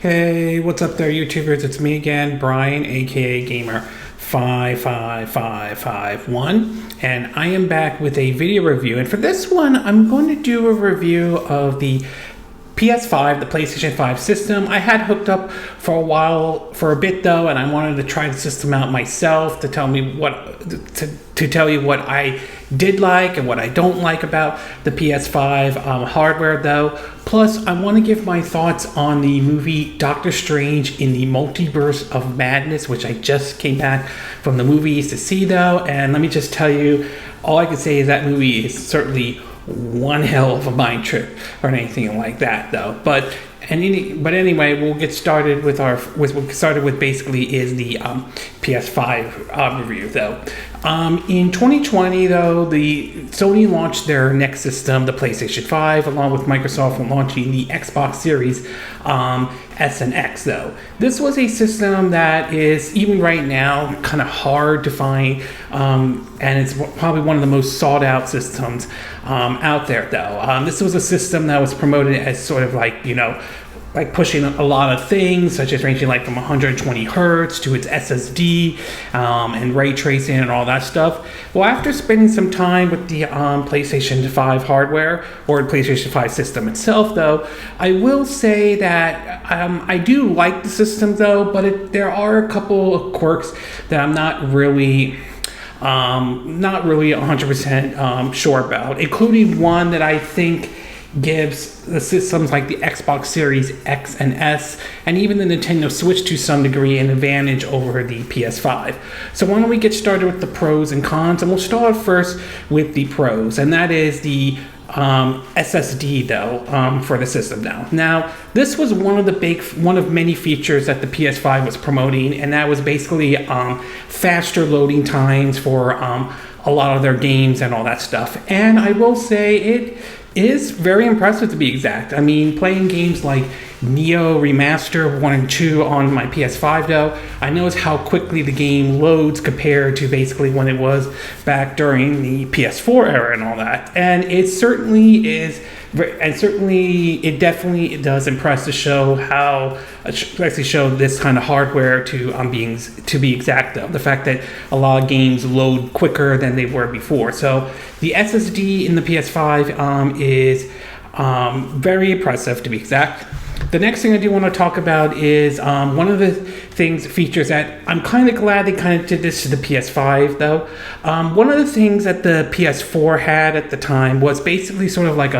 Hey, what's up there, YouTubers? It's me again, Brian, aka Gamer55551, and I am back with a video review. And for this one, I'm going to do a review of the PS5, the PlayStation 5 system. I had hooked up for a bit though, and I wanted to try the system out myself to tell you what I did like and what I don't like about the PS5 hardware though. Plus, I want to give my thoughts on the movie Doctor Strange in the Multiverse of Madness, which I just came back from the movies to see though. And let me just tell you, all I can say is that movie is certainly one hell of a mind trip or anything like that though. But anyway, we'll get started with basically is the PS5 review though. In 2020 though, Sony launched their next system, the PlayStation 5, along with Microsoft launching the Xbox Series S and X though. This was a system that is, even right now, kind of hard to find, and it's probably one of the most sought out systems out there though. This was a system that was promoted as sort of like, like pushing a lot of things, such as ranging like from 120 hertz to its SSD and ray tracing and all that stuff. Well, after spending some time with the PlayStation 5 hardware or the PlayStation 5 system itself, though, I will say that I do like the system, though, but there are a couple of quirks that I'm not really 100% sure about, including one that I think gives the systems like the Xbox Series X and S and even the Nintendo Switch to some degree an advantage over the PS5. So why don't we get started with the pros and cons, and we'll start first with the pros, and that is the SSD though for the system now. Now this was one of many features that the PS5 was promoting, and that was basically faster loading times for a lot of their games and all that stuff. And I will say it is very impressive, to be exact. I mean, playing games like Neo Remaster 1 and 2 on my PS5 though, I noticed how quickly the game loads compared to basically when it was back during the PS4 era and all that. And it certainly is, and certainly it definitely does impress to show how, actually show this kind of hardware to be exact though. The fact that a lot of games load quicker than they were before. So the SSD in the PS5 is very impressive, to be exact. The next thing I do want to talk about is one of the features that I'm kind of glad they kind of did this to the PS5 though. One of the things that the PS4 had at the time was basically sort of like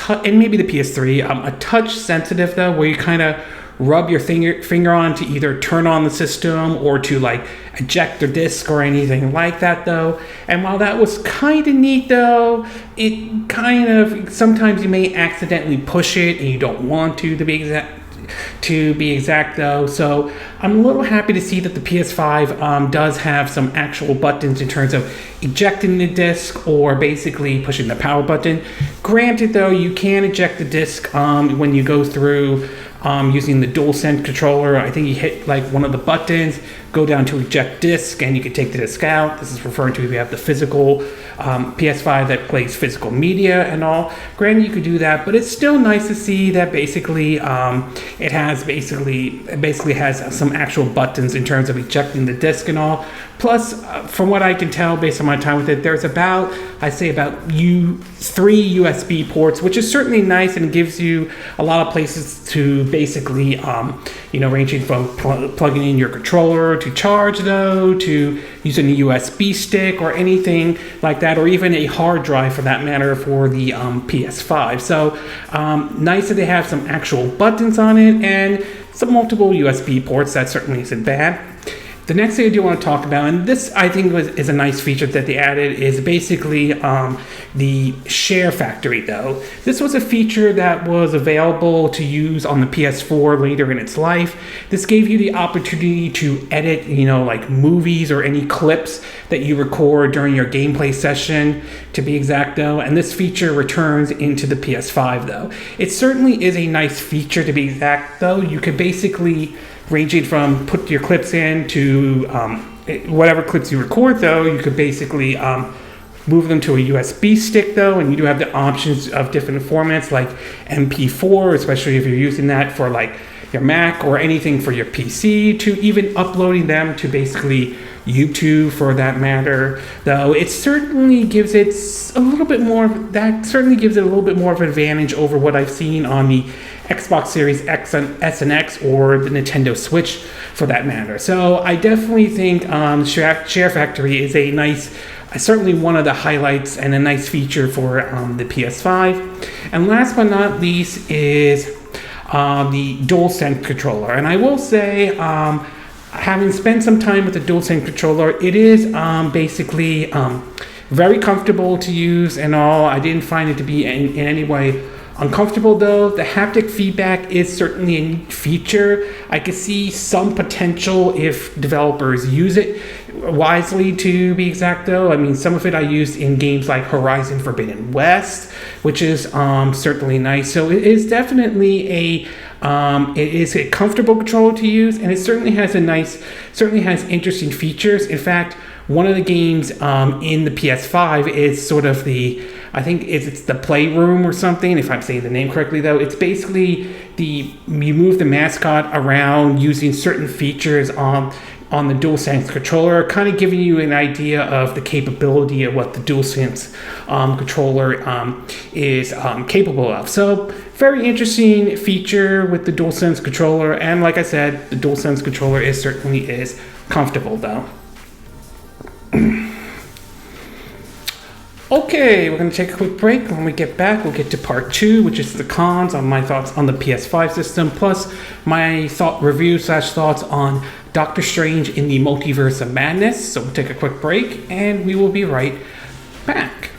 and maybe the PS3, a touch sensitive though, where you kind of rub your finger on to either turn on the system or to like eject the disc or anything like that though. And while that was kind of neat though, it kind of, sometimes you may accidentally push it and you don't want to be exact though. So I'm a little happy to see that the PS5 does have some actual buttons in terms of ejecting the disc or basically pushing the power button. Granted though, you can eject the disc when you go through using the DuelSense Controller. I think you hit like one of the buttons, go down to eject disc, and you can take the disc out. This is referring to if you have the physical PS5 that plays physical media and all. Granted, you could do that, but it's still nice to see that basically it basically has some actual buttons in terms of ejecting the disc and all. Plus, from what I can tell based on my time with it, there's about 3 USB ports, which is certainly nice and gives you a lot of places to basically, ranging from plugging in your controller to charge though, to using a USB stick or anything like that, or even a hard drive for that matter for the PS5. So nice that they have some actual buttons on it and some multiple USB ports. That certainly isn't bad. The next thing I do want to talk about, and this I think is a nice feature that they added, is basically the ShareFactory though. This was a feature that was available to use on the PS4 later in its life. This gave you the opportunity to edit, like movies or any clips that you record during your gameplay session, to be exact though. And this feature returns into the PS5 though. It certainly is a nice feature, to be exact though. You could basically, ranging from put your clips in to whatever clips you record though, you could basically move them to a USB stick though, and you do have the options of different formats like MP4, especially if you're using that for like your Mac or anything for your PC, to even uploading them to basically YouTube for that matter. Though it certainly gives it a little bit more of an advantage over what I've seen on the Xbox Series X and S and X, or the Nintendo Switch for that matter. So I definitely think ShareFactory is a nice, certainly one of the highlights and a nice feature for the PS5. And last but not least is the DuelSense Controller. And I will say, having spent some time with the DuelSense Controller, it is basically very comfortable to use and all. I didn't find it to be in any way uncomfortable, though. The haptic feedback is certainly a neat feature. I could see some potential if developers use it wisely, to be exact, though. I mean, some of it I used in games like Horizon Forbidden West, which is certainly nice. So it is definitely a comfortable controller to use, and it certainly has interesting features. In fact, one of the games in the PS5 is sort of I think it's the Playroom or something, if I'm saying the name correctly, though. It's basically you move the mascot around using certain features on the DualSense controller, kind of giving you an idea of the capability of what the DualSense controller is capable of. So very interesting feature with the DualSense controller, and like I said, the DualSense controller certainly is comfortable, though. Okay, we're going to take a quick break. When we get back, we'll get to part 2, which is the cons on my thoughts on the PS5 system, plus my thoughts on Doctor Strange in the Multiverse of Madness. So we'll take a quick break, and we will be right back.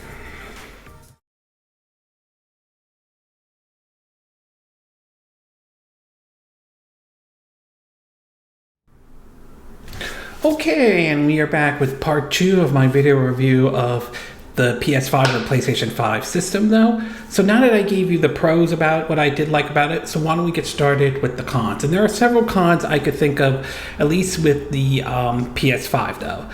Okay, and we are back with part 2 of my video review of the PS5 or PlayStation 5 system, though. So now that I gave you the pros about what I did like about it, so why don't we get started with the cons? And there are several cons I could think of, at least with the PS5, though.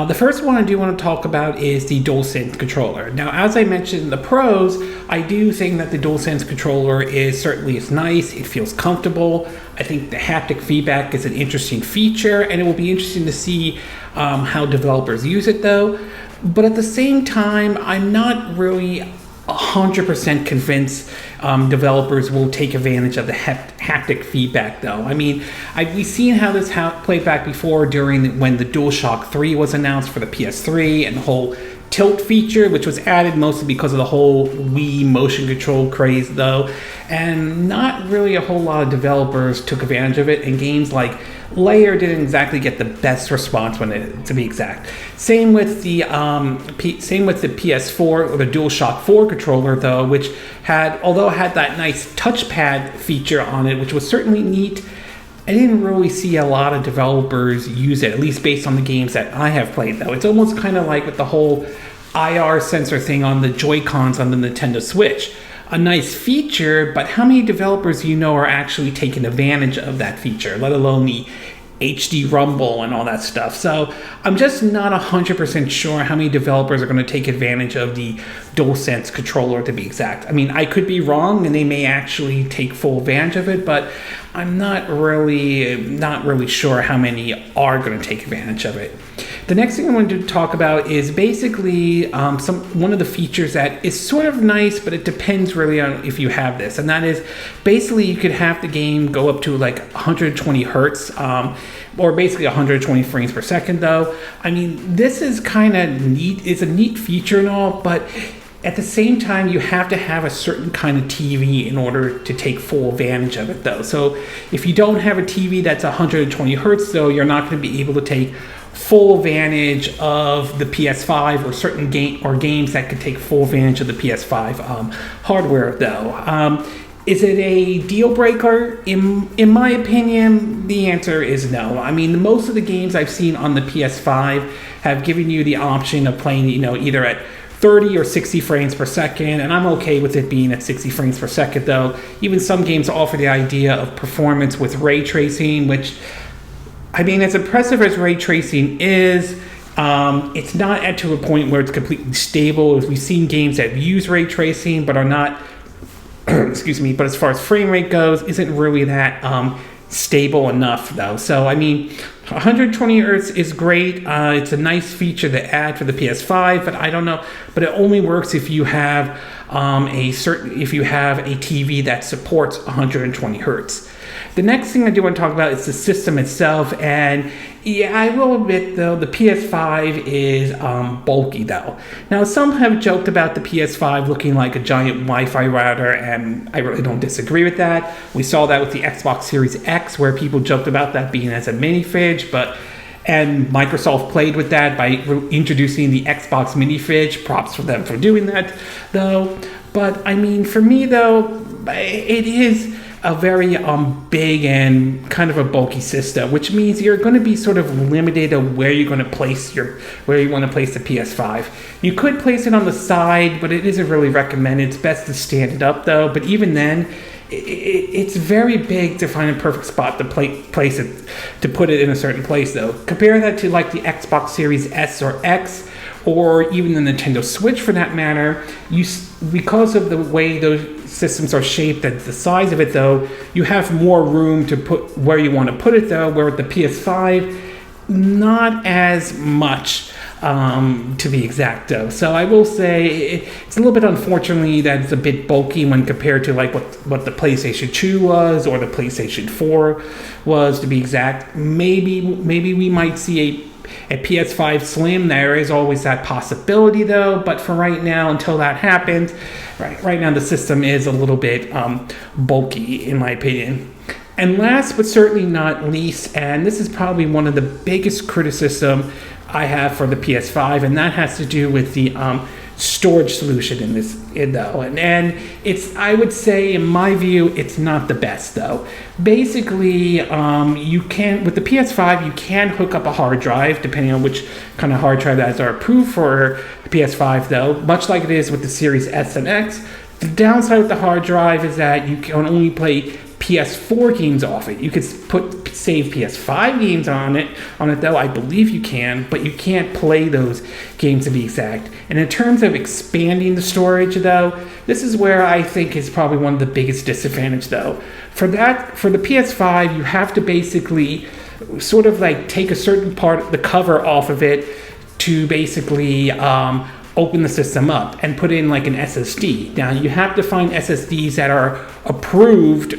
The first one I do want to talk about is the DualSense controller. Now, as I mentioned in the pros, I do think that the DualSense controller is nice. It feels comfortable. I think the haptic feedback is an interesting feature, and it will be interesting to see how developers use it, though. But at the same time, I'm not really 100% convinced developers will take advantage of the haptic feedback, though. I mean, we've seen how this played back before when the DualShock 3 was announced for the PS3, and the whole tilt feature, which was added mostly because of the whole Wii motion control craze, though. And not really a whole lot of developers took advantage of it, and games like Layer didn't exactly get the best response to be exact. Same with the PS4 or the DualShock 4 controller, though, which had that nice touchpad feature on it, which was certainly neat. I didn't really see a lot of developers use it, at least based on the games that I have played, though. It's almost kind of like with the whole IR sensor thing on the Joy-Cons on the Nintendo Switch. A nice feature, but how many developers are actually taking advantage of that feature, let alone the HD rumble and all that stuff? So I'm just not 100% sure how many developers are going to take advantage of the DualSense controller, to be exact. I mean, I could be wrong, and they may actually take full advantage of it, but I'm not really sure how many are going to take advantage of it. The next thing I wanted to talk about is basically one of the features that is sort of nice, but it depends really on if you have this. And that is basically you could have the game go up to like 120 hertz, or basically 120 frames per second, though. I mean, this is kind of neat. It's a neat feature and all, but at the same time, you have to have a certain kind of TV in order to take full advantage of it, though. So if you don't have a TV that's 120 hertz, though, you're not going to be able to take full advantage of the PS5 or certain games that could take full advantage of the PS5 hardware, though. Is it a deal breaker? In my opinion, the answer is no. I mean, most of the games I've seen on the PS5 have given you the option of playing, either at 30 or 60 frames per second, and I'm okay with it being at 60 frames per second, though. Even some games offer the idea of performance with ray tracing, which, I mean, as impressive as ray tracing is, it's not to a point where it's completely stable. We've seen games that use ray tracing but are not, excuse me, but as far as frame rate goes, isn't really that stable enough though. So I mean, 120 hertz is great. It's a nice feature to add for the PS5, but I don't know. But it only works if you have if you have a TV that supports 120 hertz. The next thing I do want to talk about is the system itself, and yeah, I will admit though, the PS5 is bulky though. Now, some have joked about the PS5 looking like a giant Wi-Fi router, and I really don't disagree with that. We saw that with the Xbox Series X, where people joked about that being as a mini fridge, and Microsoft played with that by introducing the Xbox mini fridge. Props for them for doing that though. But I mean, for me though, it is a very big and kind of a bulky system, which means you're going to be sort of limited of where you're going to place where you want to place the PS5. You could place it on the side, but it isn't really recommended. It's best to stand it up though. But even then, it's very big to find a perfect spot to place it, to put it in a certain place though. Compare that to like the Xbox Series S or X, or even the Nintendo Switch for that matter. Because of the way those systems are shaped and the size of it though, you have more room to put where you want to put it though, where with the PS5, not as much to be exact though. So I will say it's a little bit unfortunately that it's a bit bulky when compared to like what the PlayStation 2 was or the PlayStation 4 was, to be exact. Maybe we might see a PS5 Slim. There is always that possibility though, but for right now, until that happens, right now the system is a little bit bulky in my opinion. And last but certainly not least, and this is probably one of the biggest criticism I have for the PS5, and that has to do with the storage solution in this though, and it's, I would say in my view, it's not the best though. Basically, you can, with the PS5, you can hook up a hard drive depending on which kind of hard drive that are approved for the PS5 though, much like it is with the Series S and X. The downside with the hard drive is that you can only play PS4 games off it. You could save PS5 games on it though, I believe you can, but you can't play those games to be exact. And in terms of expanding the storage though, this is where I think is probably one of the biggest disadvantage though. For the PS5, you have to basically sort of like take a certain part, the cover off of it, to basically open the system up and put in like an SSD. Now you have to find SSDs that are approved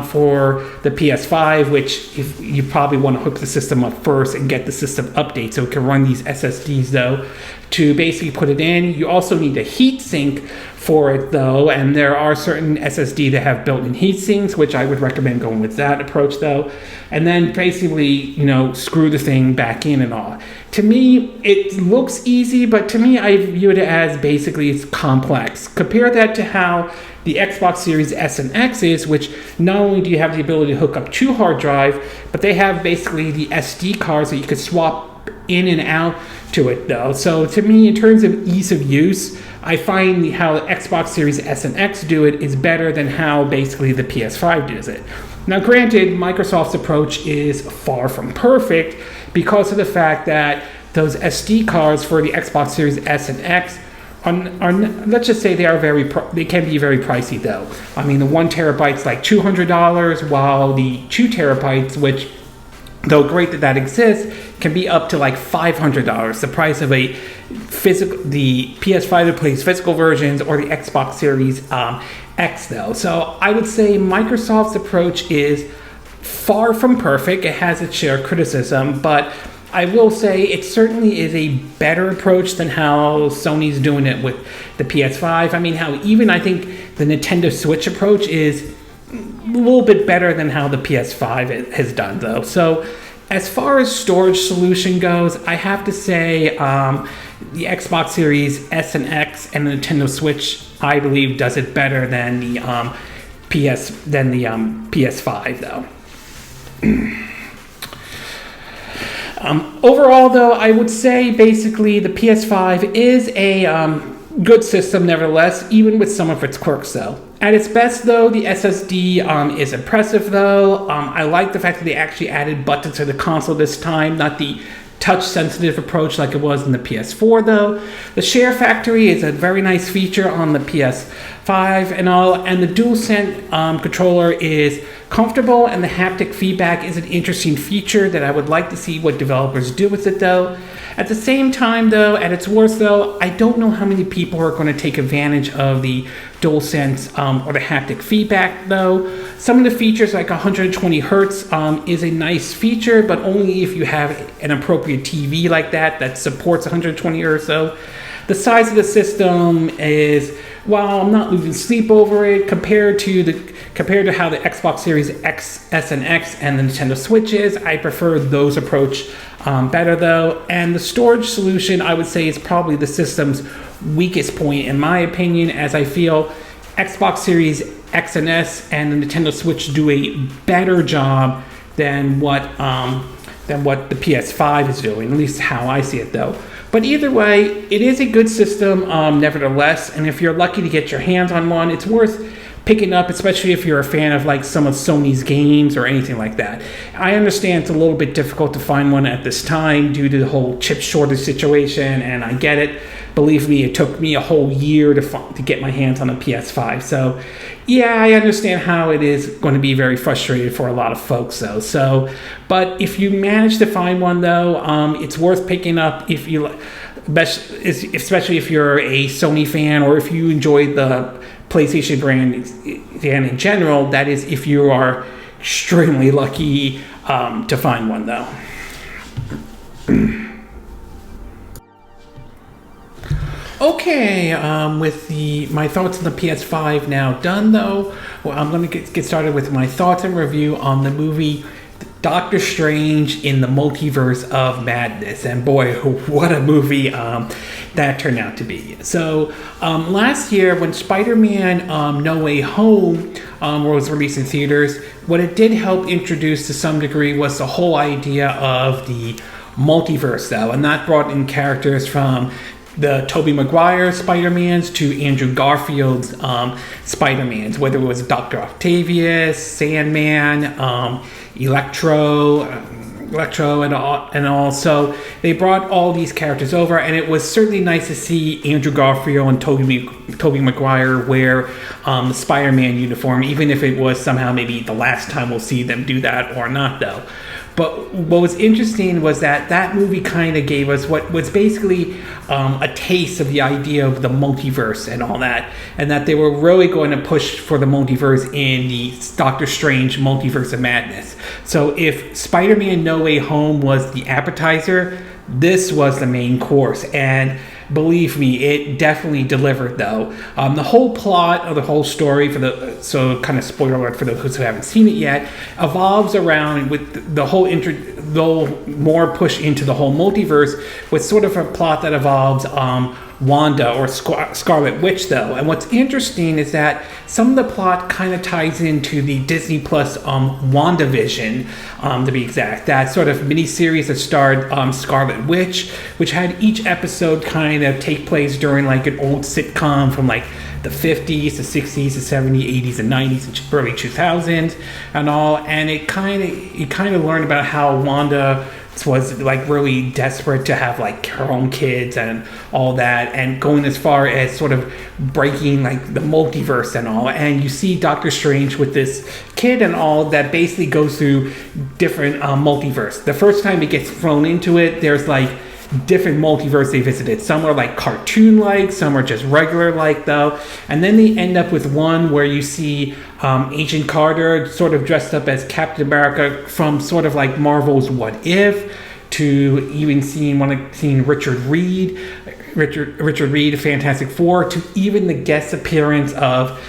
for the PS5, which if you probably want to hook the system up first and get the system update so it can run these SSDs though, to basically put it in. You also need a heat sink for it though, and there are certain SSD that have built-in heat sinks, which I would recommend going with that approach though. And then basically, screw the thing back in and all. To me, it looks easy, but to me, I view it as basically it's complex. Compare that to how the Xbox Series S and X is, which not only do you have the ability to hook up to hard drive, but they have basically the SD cards that you could swap in and out to it though. So to me, in terms of ease of use, I find how the Xbox Series S and X do it is better than how basically the PS5 does it. Now granted, Microsoft's approach is far from perfect because of the fact that those SD cards for the Xbox Series S and X are let's just say they can be very pricey though. I mean, the 1 terabyte's like $200, while the 2 terabytes, which though great that exists, can be up to like $500, the price of the PS5 that plays physical versions or the Xbox Series X though. So I would say Microsoft's approach is far from perfect. It has its share of criticism, but I will say it certainly is a better approach than how Sony's doing it with the PS5. I mean, I think the Nintendo Switch approach is a little bit better than how the PS5 has done though. So as far as storage solution goes, I have to say the Xbox Series S and X and the Nintendo Switch, I believe, does it better than the PS5 though. Overall though, I would say basically the PS5 is a good system nevertheless, even with some of its quirks though. At its best though, the SSD is impressive though. I like the fact that they actually added buttons to the console this time, not the touch-sensitive approach like it was in the PS4 though. The ShareFactory is a very nice feature on the PS5 and all, and the DuelSense controller is comfortable, and the haptic feedback is an interesting feature that I would like to see what developers do with it though. At the same time though, at its worst though, I don't know how many people are going to take advantage of the DuelSense or the haptic feedback though. Some of the features like 120 hertz is a nice feature, but only if you have an appropriate TV like that supports 120 hertz though. The size of the system is, while I'm not losing sleep over it, compared to how the Xbox Series X, S, and X and the Nintendo Switch is, I prefer those approach better though. And the storage solution, I would say, is probably the system's weakest point in my opinion, as I feel Xbox Series X and S and the Nintendo Switch do a better job than what the PS5 is doing, at least how I see it though. But either way, it is a good system nevertheless, and if you're lucky to get your hands on one, it's worth picking up, especially if you're a fan of like some of Sony's games or anything like that. I understand it's a little bit difficult to find one at this time due to the whole chip shortage situation, and I get it. Believe me, it took me a whole year to get my hands on a PS5. So yeah, I understand how it is going to be very frustrating for a lot of folks though. So, but if you manage to find one though, it's worth picking up if you, especially if you're a Sony fan or if you enjoy the PlayStation brand in general. That is, if you are extremely lucky to find one though. Okay, with my thoughts on the PS5 now done though, well, I'm going to get started with my thoughts and review on the movie Doctor Strange in the Multiverse of Madness. And boy, what a movie that turned out to be. So last year when Spider-Man No Way Home was released in theaters, what it did help introduce to some degree was the whole idea of the multiverse though, and that brought in characters from the Tobey Maguire Spider-Mans to Andrew Garfield's Spider-Mans, whether it was Dr. Octavius, Sandman, Electro and all. So they brought all these characters over, and it was certainly nice to see Andrew Garfield and Tobey Maguire wear the Spider-Man uniform, even if it was somehow maybe the last time we'll see them do that or not though. But what was interesting was that movie kind of gave us what was basically a taste of the idea of the multiverse and all that, and that they were really going to push for the multiverse in the Doctor Strange Multiverse of Madness. So if Spider-Man No Way Home was the appetizer, this was the main course, and believe me, it definitely delivered though. The whole plot of the whole story, so kind of spoiler alert for those who haven't seen it yet, evolves around with the whole more push into the whole multiverse with sort of a plot that involves Wanda or Scarlet Witch though. And what's interesting is that some of the plot kind of ties into the Disney Plus WandaVision, to be exact. That sort of miniseries that starred Scarlet Witch, which had each episode kind of take place during like an old sitcom from like the 50s, the 60s, the 70s, 80s, and 90s, and early 2000s and all. And you kind of learn about how Wanda was like really desperate to have like her own kids and all that, and going as far as sort of breaking like the multiverse and all. And you see Doctor Strange with this kid and all that basically goes through different multiverse. The first time he gets thrown into it, there's like different multiverse they visited. Some are like cartoon-like, some are just regular-like though. And then they end up with one where you see Agent Carter sort of dressed up as Captain America from sort of like Marvel's What If, to even seeing Richard Reed, Fantastic Four, to even the guest appearance of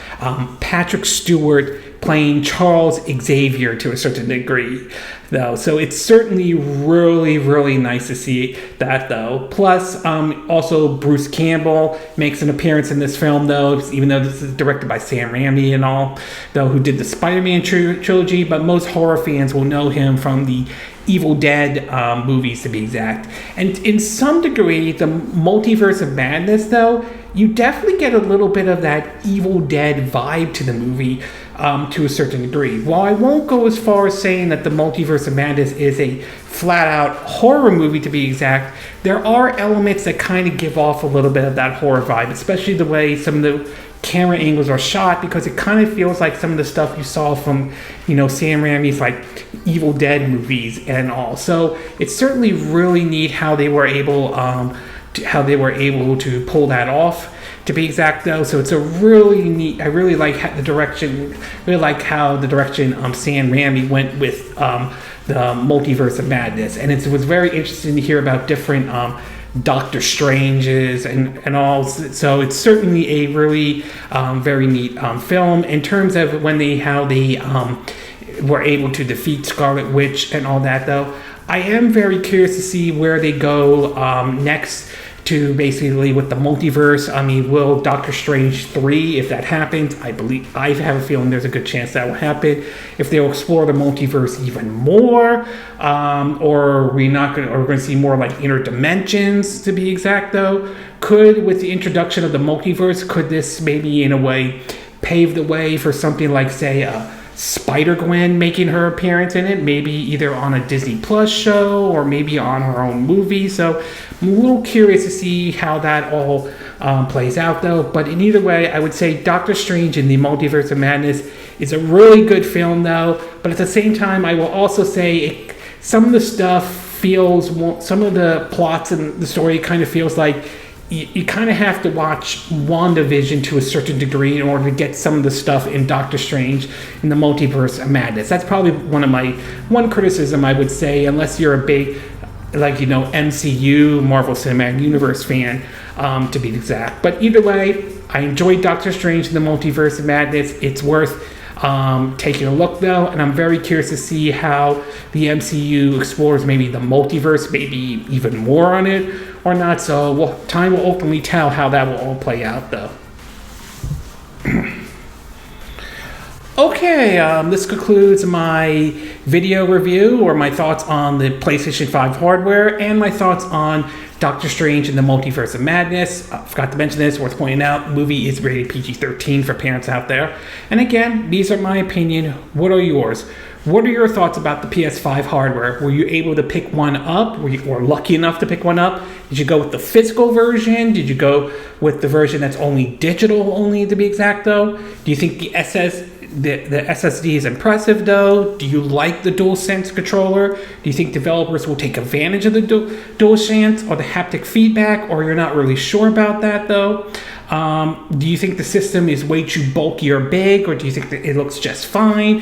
Patrick Stewart playing Charles Xavier to a certain degree, though. So it's certainly really, really nice to see that, though. Plus, also Bruce Campbell makes an appearance in this film, though, even though this is directed by Sam Raimi and all, though, who did the Spider-Man trilogy. But most horror fans will know him from the Evil Dead movies, to be exact. And in some degree, the Multiverse of Madness, though, you definitely get a little bit of that Evil Dead vibe to the movie, to a certain degree. While I won't go as far as saying that the Multiverse of Madness is a flat-out horror movie, to be exact, there are elements that kind of give off a little bit of that horror vibe, especially the way some of the camera angles are shot, because it kind of feels like some of the stuff you saw from, Sam Raimi's like Evil Dead movies and all. So it's certainly really neat how they were able to pull that off, to be exact though. So it's a really neat, I really like how the direction Sam Raimi went with the Multiverse of Madness. And it was very interesting to hear about different Doctor Stranges and all. So it's certainly a really very neat film in terms of how they were able to defeat Scarlet Witch and all that though. I am very curious to see where they go next, to basically with the multiverse. I mean, will Doctor Strange 3, if that happens, I have a feeling there's a good chance that will happen. If they'll explore the multiverse even more, or we're going to see more like inner dimensions, to be exact though. With the introduction of the multiverse, could this maybe in a way pave the way for something like, say, Spider-Gwen making her appearance in it, maybe either on a Disney Plus show or maybe on her own movie. So I'm a little curious to see how that all plays out though. But in either way, I would say Doctor Strange in the Multiverse of Madness is a really good film though. But at the same time, I will also say some of the plots and the story kind of feels like you kind of have to watch WandaVision to a certain degree in order to get some of the stuff in Doctor Strange in the Multiverse of Madness. That's probably one criticism I would say, unless you're a big, MCU, Marvel Cinematic Universe fan, to be exact. But either way, I enjoyed Doctor Strange in the Multiverse of Madness. It's worth taking a look though, and I'm very curious to see how the MCU explores maybe the multiverse, maybe even more on it or not. So time will ultimately tell how that will all play out though. Okay, this concludes my video review, or my thoughts on the PlayStation 5 hardware and my thoughts on Doctor Strange and the Multiverse of Madness. I forgot to mention this, worth pointing out, the movie is rated PG-13 for parents out there. And again, these are my opinion. What are yours? What are your thoughts about the PS5 hardware? Were you able to pick one up? Were you lucky enough to pick one up? Did you go with the physical version? Did you go with the version that's only digital only, to be exact though? Do you think the SSD is impressive though? Do you like the DuelSense controller? Do you think developers will take advantage of the DualSense or the haptic feedback, or you're not really sure about that though? Do you think the system is way too bulky or big, or do you think that it looks just fine?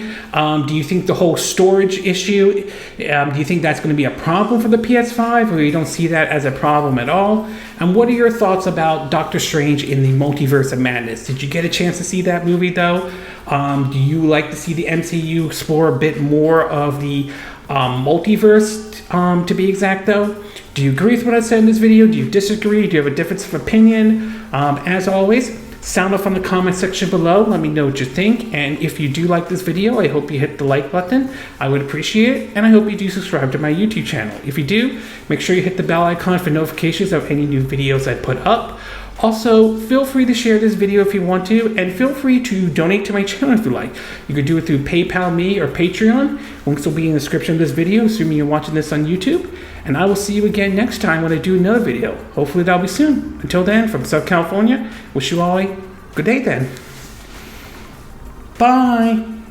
Do you think the whole storage issue, do you think that's going to be a problem for the PS5, or you don't see that as a problem at all? And what are your thoughts about Doctor Strange in the Multiverse of Madness? Did you get a chance to see that movie though? Do you like to see the MCU explore a bit more of the multiverse, to be exact though? Do you agree with what I said in this video? Do you disagree? Do you have a difference of opinion? As always, sound off on the comment section below. Let me know what you think. And if you do like this video, I hope you hit the like button. I would appreciate it. And I hope you do subscribe to my YouTube channel. If you do, make sure you hit the bell icon for notifications of any new videos I put up. Also, feel free to share this video if you want to, and feel free to donate to my channel if you like. You could do it through PayPal Me or Patreon. Links will be in the description of this video, assuming you're watching this on YouTube. And I will see you again next time when I do another video. Hopefully that'll be soon. Until then, from South California, wish you all a good day then. Bye.